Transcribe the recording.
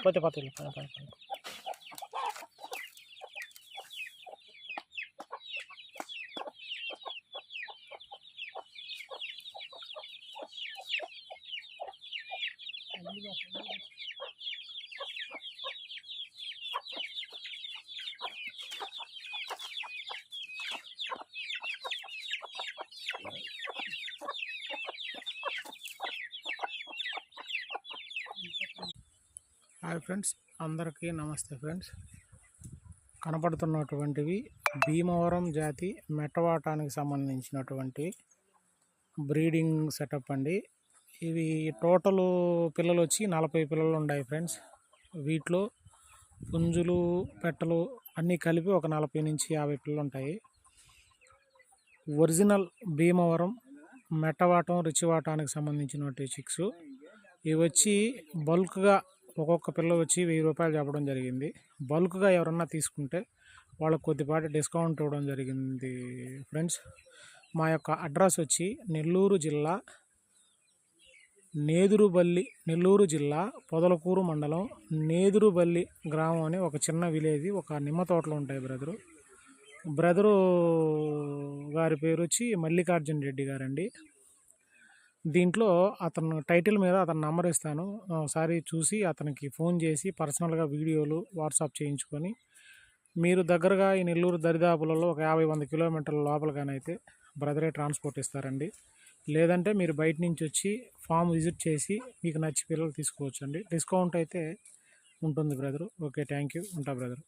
పోతే పోతే hi friends, అందరికీ నమస్తే ఫ్రెండ్స్. కనపడుతున్నటువంటివి భీమవరం జాతి మెట్టవాటానికి సంబంధించినటువంటి బ్రీడింగ్ సెటప్ అండి. ఇవి టోటల్ పిల్లలు వచ్చి 40 పిల్లలు ఉన్నాయి ఫ్రెండ్స్. వీటిలో పుంజులు పెట్టలు అన్నీ కలిపి ఒక 40 నుంచి 50 పిల్లలు ఉంటాయి. ఒరిజినల్ భీమవరం మెట్టవాటం రిచివాటానికి సంబంధించినటువంటి చిక్స్. ఇవి వచ్చి బల్క్గా ఒక్కొక్క పిల్ల వచ్చి 1000 రూపాయలు చెప్పడం జరిగింది. బల్క్గా ఎవరన్నా తీసుకుంటే వాళ్ళకు కొద్దిపాటి డిస్కౌంట్ ఇవ్వడం జరిగింది ఫ్రెండ్స్. మా యొక్క అడ్రస్ వచ్చి నెల్లూరు జిల్లా పొదలకూరు మండలం నేదురుబల్లి గ్రామం అని ఒక చిన్న విలేజ్. ఒక నిమ్మ తోటలు ఉంటాయి బ్రదరు గారి పేరు వచ్చి మల్లికార్జున రెడ్డి గారండి. దీంట్లో అతను టైటిల్ మీద అతని నంబర్ ఇస్తాను, ఒకసారి చూసి అతనికి ఫోన్ చేసి పర్సనల్గా వీడియోలు వాట్సాప్ చేయించుకొని మీరు దగ్గరగా ఈ నెల్లూరు దరిదాపులలో ఒక 50-100 కిలోమీటర్ల లోపలగానైతే బ్రదరే ట్రాన్స్పోర్ట్ ఇస్తారండి. లేదంటే మీరు బయట నుంచి వచ్చి ఫామ్ విజిట్ చేసి మీకు నచ్చి పిల్లలు తీసుకోవచ్చండి. డిస్కౌంట్ అయితే ఉంటుంది బ్రదరు. Okay, thank you. ఉంటా బ్రదర్.